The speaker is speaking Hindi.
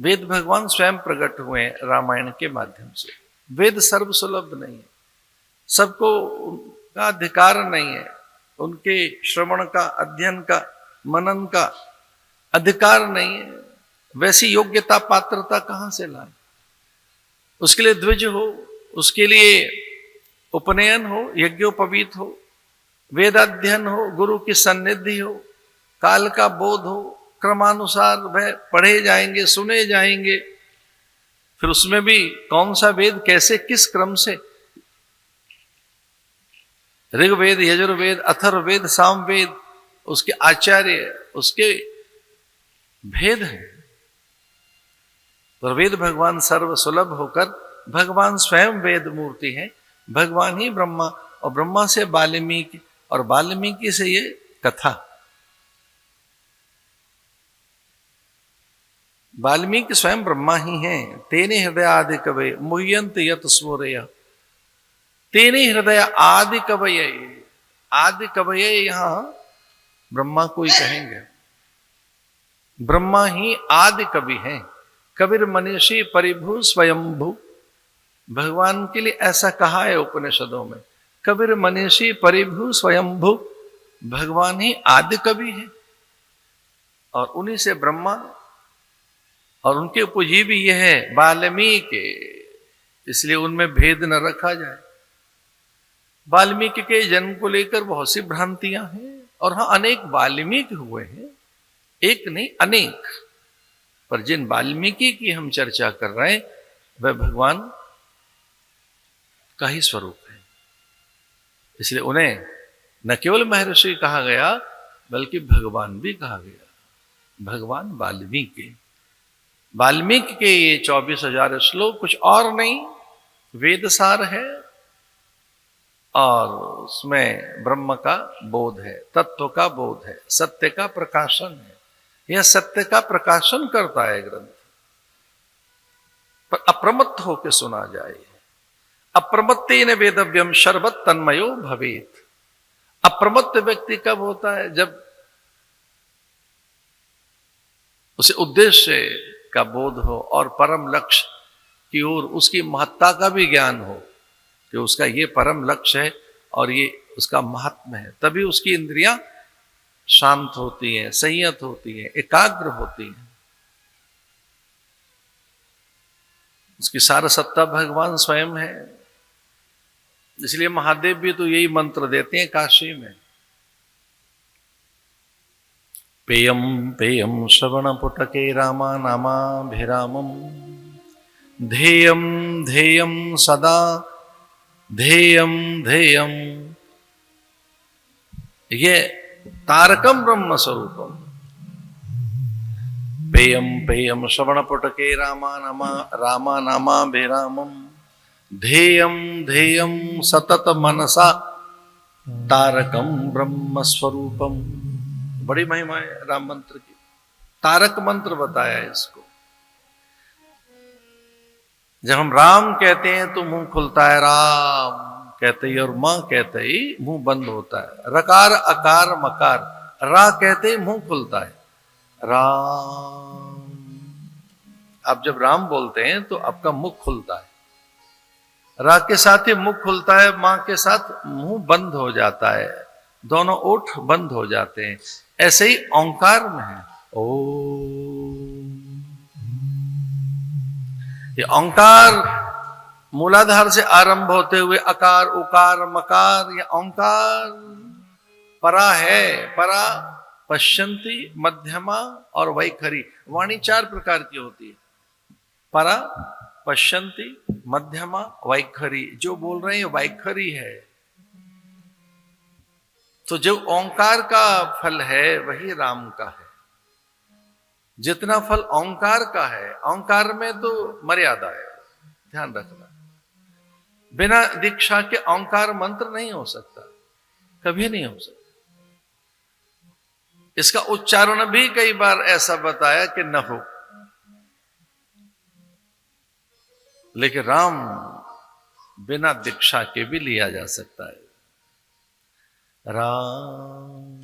वेद भगवान स्वयं प्रकट हुए रामायण के माध्यम से। वेद सर्वसुलभ नहीं है, सबको उनका अधिकार नहीं है, उनके श्रवण का, अध्ययन का, मनन का अधिकार नहीं है। वैसी योग्यता पात्रता कहां से लाए? उसके लिए द्विज हो, उसके लिए उपनयन हो, यज्ञोपवीत हो, वेदाध्ययन हो, गुरु की सन्निधि हो, काल का बोध हो, क्रमानुसार वह पढ़े जाएंगे, सुने जाएंगे। फिर उसमें भी कौन सा वेद कैसे किस क्रम से, ऋग्वेद, यजुर्वेद, अथर्ववेद, सामवेद, उसके आचार्य, उसके भेद हैं। तो वेद भगवान सर्व सुलभ होकर भगवान स्वयं वेद मूर्ति है, भगवान ही ब्रह्मा, और ब्रह्मा से वाल्मीकि, और वाल्मीकि से ये कथा। वाल्मीकि स्वयं ब्रह्मा ही हैं। तेने हृदय आदि कवये मुह्यन्त यत स्फुरया। तेने हृदय आदि कवये, आदि कवये यहां ब्रह्मा को ही कहेंगे। ब्रह्मा ही आदि कवि हैं। कबीर मनीषी परिभू स्वयंभू, भगवान के लिए ऐसा कहा है उपनिषदों में। कबीर मनीषी परिभू स्वयंभू, भगवान ही आदि कवि है, और उन्हीं से ब्रह्मा, और उनके उपजीवी यह है वाल्मीकि, इसलिए उनमें भेद न रखा जाए। वाल्मीकि के जन्म को लेकर बहुत सी भ्रांतियां हैं, और हाँ, अनेक वाल्मीकि हुए हैं, एक नहीं अनेक। पर जिन वाल्मीकि की हम चर्चा कर रहे हैं वह भगवान का ही स्वरूप है, इसलिए उन्हें न केवल महर्षि कहा गया बल्कि भगवान भी कहा गया। भगवान वाल्मीकि, वाल्मीकि के ये 24,000 श्लोक कुछ और नहीं, वेद सार है, और उसमें ब्रह्म का बोध है, तत्व का बोध है, सत्य का प्रकाशन है। यह सत्य का प्रकाशन करता है ग्रंथ, पर अप्रमत्त होकर सुना जाए। अप्रमत्तेन वेदव्यम शर्वत तन्मयो भवेत। अप्रमत्त व्यक्ति कब होता है? जब उसे उद्देश्य का बोध हो और परम लक्ष्य की ओर उसकी महत्ता का भी ज्ञान हो कि उसका ये परम लक्ष्य है और ये उसका महात्म्य है, तभी उसकी इंद्रियां शांत होती हैं, संयत होती हैं, एकाग्र होती हैं। उसकी सारा सत्ता भगवान स्वयं है। इसलिए महादेव भी तो यही मंत्र देते हैं काशी में, पेयम पेयम श्रवण पुटके रामा नामाभिरामम, ध्येयम ध्येयम सदा ध्येयम ध्येयम। ये तारकम ब्रह्म स्वरूपम। पेयम पेयम श्रवण पुटके रामा नामाभिरामम, ध्येयम ध्येयम सतत मनसा तारकम ब्रह्म स्वरूपम। बड़ी महिमा है राम मंत्र की। तारक मंत्र बताया है इसको। जब हम राम कहते हैं तो मुंह खुलता है राम कहते ही, और मां कहते ही मुंह बंद होता है। रकार अकार मकार, रा कहते ही मुंह खुलता है, राम। आप जब राम बोलते हैं तो आपका मुख खुलता है, रा के साथ ही मुख खुलता है, मां के साथ मुंह बंद हो जाता है, दोनों ओठ बंद हो जाते हैं। ऐसे ही ओंकार में है ओम। ये ओंकार मूलाधार से आरंभ होते हुए अकार उकार मकार, ये ओंकार परा है। परा पश्यंती, मध्यमा और वैखरी। वाणी 4 प्रकार की होती है, परा, पश्यंती, मध्यमा, वैखरी। जो बोल रहे हैं वैखरी है। तो जो ओंकार का फल है वही राम का है। जितना फल ओंकार का है, ओंकार में तो मर्यादा है, ध्यान रखना। बिना दीक्षा के ओंकार मंत्र नहीं हो सकता, कभी नहीं हो सकता। इसका उच्चारण भी कई बार ऐसा बताया कि न हो, लेकिन राम बिना दीक्षा के भी लिया जा सकता है। राम